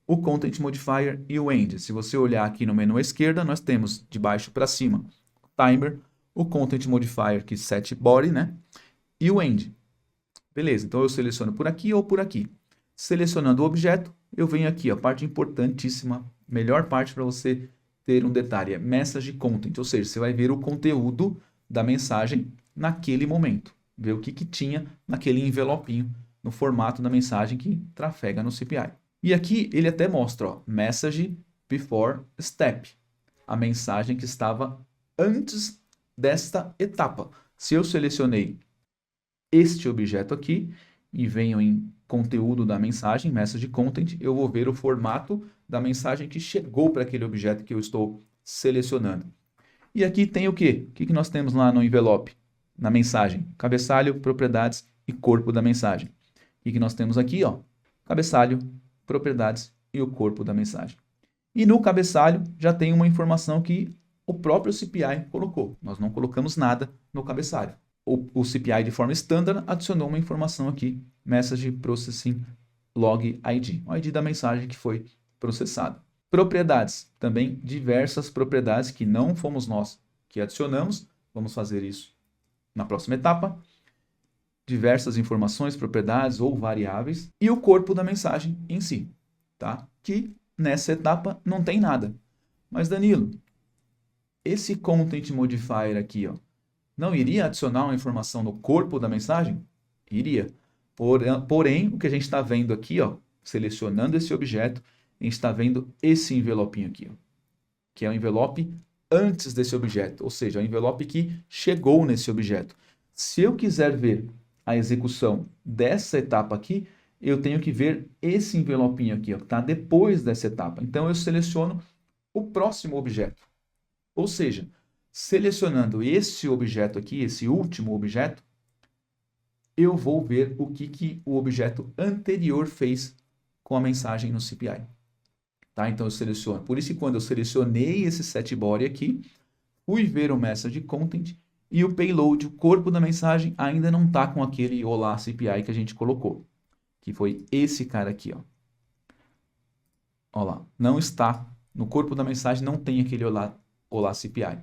o Content Modifier e o End. Se você olhar aqui no menu à esquerda, nós temos de baixo para cima o Timer, o Content Modifier, que set body, né? E o End. Beleza, então eu seleciono por aqui ou por aqui. Selecionando o objeto, eu venho aqui, a parte importantíssima, melhor parte para você ter um detalhe, é Message Content, ou seja, você vai ver o conteúdo da mensagem naquele momento. Ver o que tinha naquele envelopinho, no formato da mensagem que trafega no CPI. E aqui ele até mostra, ó, Message Before Step, a mensagem que estava antes desta etapa. Se eu selecionei este objeto aqui e venho em conteúdo da mensagem, Message Content, eu vou ver o formato da mensagem que chegou para aquele objeto que eu estou selecionando. E aqui tem o quê? O que nós temos lá no envelope? Na mensagem, cabeçalho, propriedades e corpo da mensagem. O que nós temos aqui? Ó? Cabeçalho, propriedades e o corpo da mensagem. E no cabeçalho já tem uma informação que o próprio CPI colocou. Nós não colocamos nada no cabeçalho. O CPI de forma standard adicionou uma informação aqui, Message Processing Log ID, o ID da mensagem que foi processada. Propriedades, também diversas propriedades que não fomos nós que adicionamos, vamos fazer isso na próxima etapa. Diversas informações, propriedades ou variáveis e o corpo da mensagem em si, tá? Que nessa etapa não tem nada. Mas Danilo, esse Content Modifier aqui, ó, não iria adicionar uma informação no corpo da mensagem? Iria. Porém, o que a gente está vendo aqui, ó, selecionando esse objeto, a gente está vendo esse envelopinho aqui, ó, que é o envelope antes desse objeto, ou seja, o envelope que chegou nesse objeto. Se eu quiser ver a execução dessa etapa aqui, eu tenho que ver esse envelopinho aqui, ó, que está depois dessa etapa. Então, eu seleciono o próximo objeto. Ou seja, selecionando esse objeto aqui, esse último objeto, eu vou ver o que o objeto anterior fez com a mensagem no CPI. Tá? Então, eu seleciono. Por isso que quando eu selecionei esse setBody aqui, fui ver o message content e o payload, o corpo da mensagem, ainda não está com aquele olá CPI que a gente colocou. Que foi esse cara aqui, ó. Olha lá, não está. No corpo da mensagem não tem aquele olá CPI.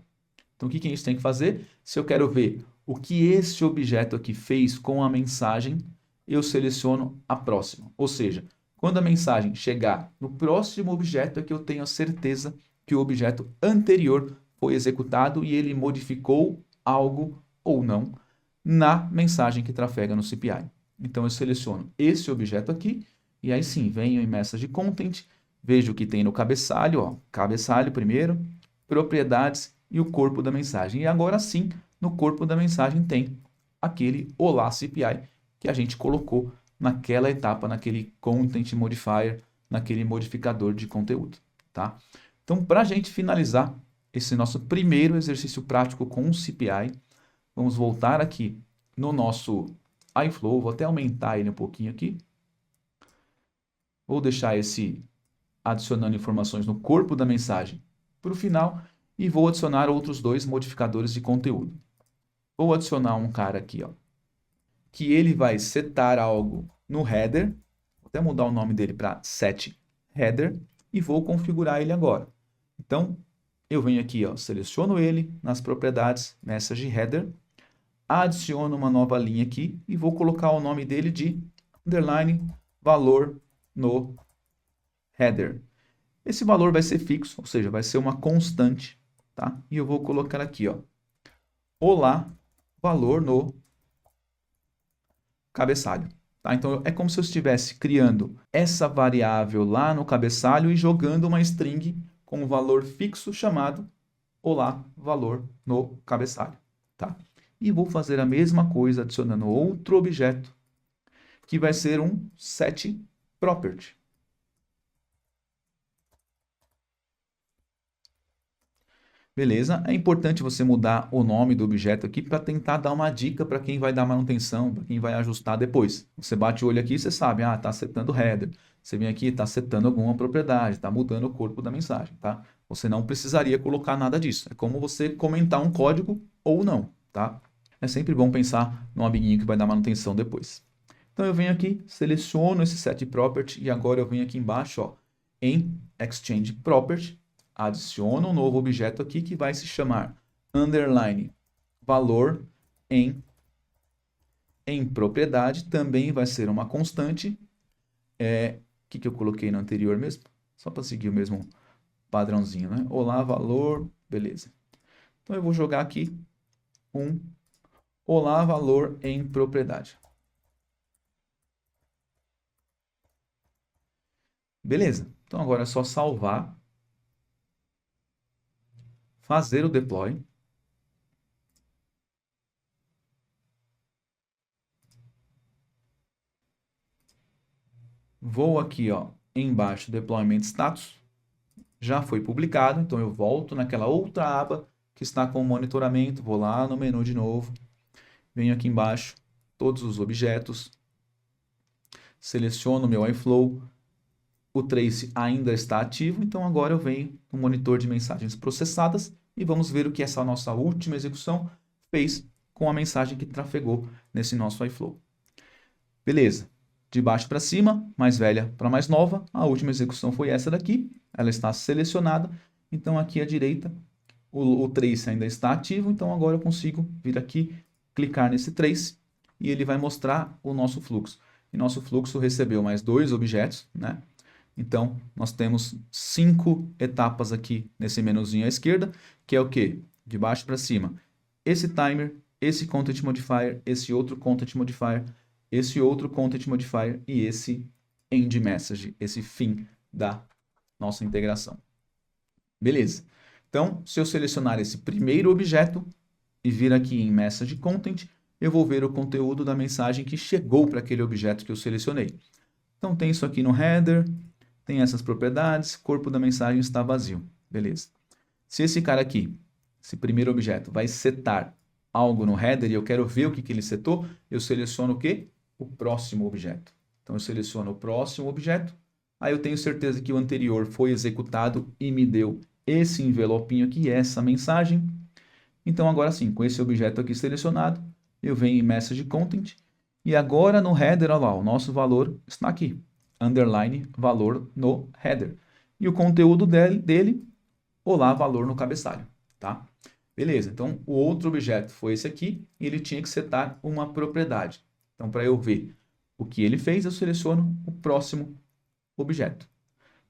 Então, o que a gente tem que fazer? Se eu quero ver o que esse objeto aqui fez com a mensagem, eu seleciono a próxima. Ou seja, quando a mensagem chegar no próximo objeto, é que eu tenho a certeza que o objeto anterior foi executado e ele modificou algo ou não na mensagem que trafega no CPI. Então, eu seleciono esse objeto aqui e aí sim, venho em Message Content, vejo o que tem no cabeçalho, ó, cabeçalho primeiro, propriedades e o corpo da mensagem. E agora sim, no corpo da mensagem tem aquele olá CPI que a gente colocou naquela etapa, naquele Content Modifier, naquele modificador de conteúdo, tá? Então, para a gente finalizar esse nosso primeiro exercício prático com o CPI, vamos voltar aqui no nosso iFlow, vou até aumentar ele um pouquinho aqui. Vou deixar esse adicionando informações no corpo da mensagem para o final e vou adicionar outros dois modificadores de conteúdo. Vou adicionar um cara aqui, ó, que ele vai setar algo no header, vou até mudar o nome dele para setHeader e vou configurar ele agora. Então, eu venho aqui, ó, seleciono ele nas propriedades MessageHeader, adiciono uma nova linha aqui e vou colocar o nome dele de underline valor no header. Esse valor vai ser fixo, ou seja, vai ser uma constante, tá? E eu vou colocar aqui, ó, olá, valor no cabeçalho. Tá? Então, é como se eu estivesse criando essa variável lá no cabeçalho e jogando uma string com um valor fixo chamado olá, valor no cabeçalho. Tá? E vou fazer a mesma coisa adicionando outro objeto que vai ser um setProperty. Beleza? É importante você mudar o nome do objeto aqui para tentar dar uma dica para quem vai dar manutenção, para quem vai ajustar depois. Você bate o olho aqui e você sabe, está setando header. Você vem aqui, está setando alguma propriedade, está mudando o corpo da mensagem, tá? Você não precisaria colocar nada disso. É como você comentar um código ou não, tá? É sempre bom pensar no amiguinho que vai dar manutenção depois. Então eu venho aqui, seleciono esse setProperty e agora eu venho aqui embaixo, ó, em Exchange Property, adiciono um novo objeto aqui que vai se chamar underline valor em propriedade, também vai ser uma constante. O que eu coloquei no anterior mesmo? Só para seguir o mesmo padrãozinho, né? Olá, valor, beleza. Então eu vou jogar aqui um olá, valor em propriedade. Beleza. Então agora é só salvar, fazer o deploy. Vou aqui, ó, embaixo, deployment status. Já foi publicado, então eu volto naquela outra aba que está com o monitoramento, vou lá no menu de novo, venho aqui embaixo, todos os objetos, seleciono o meu iFlow, o trace ainda está ativo, então agora eu venho no monitor de mensagens processadas e vamos ver o que essa nossa última execução fez com a mensagem que trafegou nesse nosso iFlow. Beleza, de baixo para cima, mais velha para mais nova, a última execução foi essa daqui, ela está selecionada, então aqui à direita o trace ainda está ativo, então agora eu consigo vir aqui, clicar nesse trace e ele vai mostrar o nosso fluxo. E nosso fluxo recebeu mais dois objetos, né? Então, nós temos 5 etapas aqui nesse menuzinho à esquerda, que é o quê? De baixo para cima. Esse timer, esse content modifier, esse outro content modifier, esse outro content modifier e esse end message, esse fim da nossa integração. Beleza. Então, se eu selecionar esse primeiro objeto e vir aqui em message content, eu vou ver o conteúdo da mensagem que chegou para aquele objeto que eu selecionei. Então tem isso aqui no header, tem essas propriedades, corpo da mensagem está vazio. Beleza. Se esse cara aqui, esse primeiro objeto, vai setar algo no header e eu quero ver o que ele setou, eu seleciono o quê? O próximo objeto. Então eu seleciono o próximo objeto, aí eu tenho certeza que o anterior foi executado e me deu esse envelopinho aqui, essa mensagem. Então agora sim, com esse objeto aqui selecionado, eu venho em Message Content e agora no header, olha lá, o nosso valor está aqui, underline valor no header. E o conteúdo dele olá, valor no cabeçalho, tá? Beleza, então o outro objeto foi esse aqui e ele tinha que setar uma propriedade. Então para eu ver o que ele fez, eu seleciono o próximo objeto.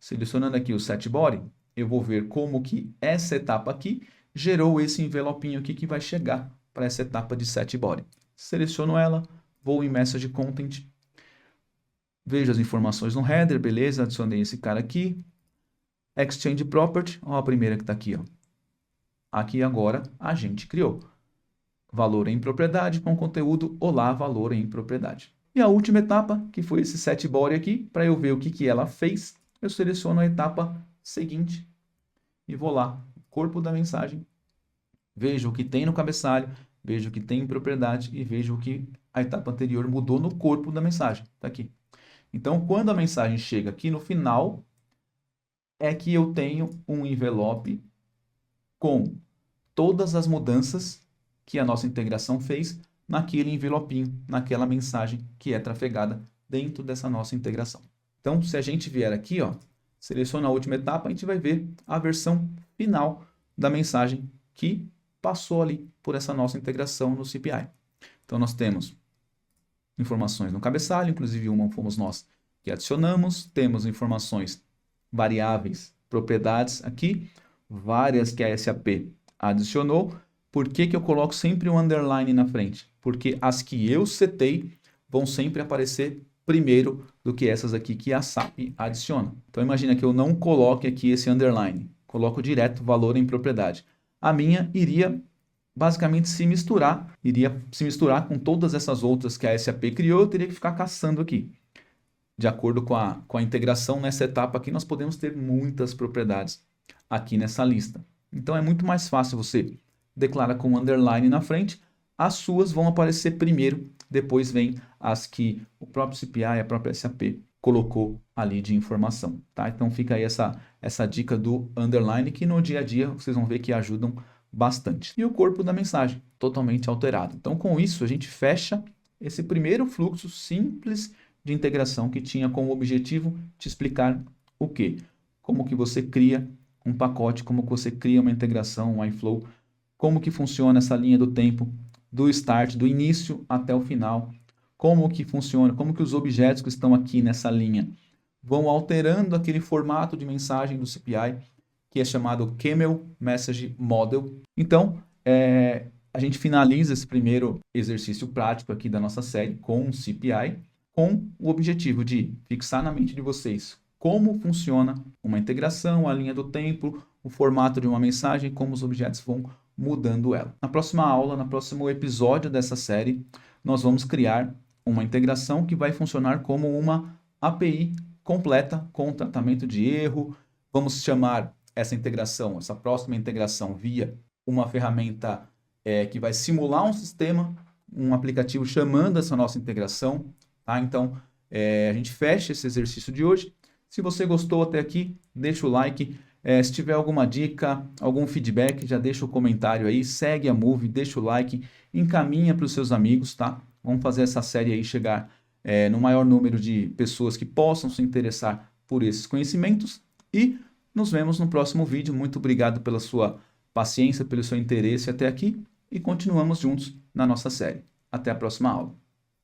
Selecionando aqui o setBody, eu vou ver como que essa etapa aqui gerou esse envelopinho aqui que vai chegar para essa etapa de setBody. Seleciono ela, vou em Message Content, vejo as informações no header, beleza, adicionei esse cara aqui. Exchange Property, ó, a primeira que está aqui. Ó. Aqui agora a gente criou. Valor em propriedade com conteúdo olá, valor em propriedade. E a última etapa, que foi esse setBody aqui, para eu ver o que ela fez, eu seleciono a etapa seguinte e vou lá, corpo da mensagem, vejo o que tem no cabeçalho, vejo o que tem em propriedade e vejo o que a etapa anterior mudou no corpo da mensagem. Está aqui. Então, quando a mensagem chega aqui no final, é que eu tenho um envelope com todas as mudanças que a nossa integração fez naquele envelopinho, naquela mensagem que é trafegada dentro dessa nossa integração. Então, se a gente vier aqui, ó, seleciona a última etapa, a gente vai ver a versão final da mensagem que passou ali por essa nossa integração no CPI. Então, nós temos informações no cabeçalho, inclusive uma fomos nós que adicionamos, temos informações variáveis, propriedades aqui, várias que a SAP adicionou. Por que eu coloco sempre um underline na frente? Porque as que eu setei vão sempre aparecer primeiro do que essas aqui que a SAP adiciona. Então imagina que eu não coloque aqui esse underline, coloco direto valor em propriedade. A minha iria basicamente iria se misturar com todas essas outras que a SAP criou, eu teria que ficar caçando aqui. De acordo com a integração nessa etapa aqui, nós podemos ter muitas propriedades aqui nessa lista. Então é muito mais fácil você declarar com um underline na frente, as suas vão aparecer primeiro, depois vem as que o próprio CPI, a própria SAP colocou ali de informação. Tá? Então fica aí essa dica do underline que no dia a dia vocês vão ver que ajudam bastante. E o corpo da mensagem, totalmente alterado. Então com isso a gente fecha esse primeiro fluxo simples de integração que tinha como objetivo te explicar o quê? Como que você cria um pacote, como que você cria uma integração, um iFlow, como que funciona essa linha do tempo, do start, do início até o final, como que funciona, como que os objetos que estão aqui nessa linha vão alterando aquele formato de mensagem do CPI, que é chamado Camel Message Model. Então, a gente finaliza esse primeiro exercício prático aqui da nossa série com o CPI, com o objetivo de fixar na mente de vocês como funciona uma integração, a linha do tempo, o formato de uma mensagem, como os objetos vão mudando ela. Na próxima aula, no próximo episódio dessa série, nós vamos criar uma integração que vai funcionar como uma API completa com tratamento de erro. Vamos chamar essa integração, essa próxima integração via uma ferramenta que vai simular um sistema, um aplicativo chamando essa nossa integração. Tá? Então, a gente fecha esse exercício de hoje. Se você gostou até aqui, deixa o like. Se tiver alguma dica, algum feedback, já deixa o comentário aí. Segue a Moove, deixa o like, encaminha para os seus amigos, tá? Vamos fazer essa série aí chegar no maior número de pessoas que possam se interessar por esses conhecimentos. E nos vemos no próximo vídeo. Muito obrigado pela sua paciência, pelo seu interesse até aqui. E continuamos juntos na nossa série. Até a próxima aula.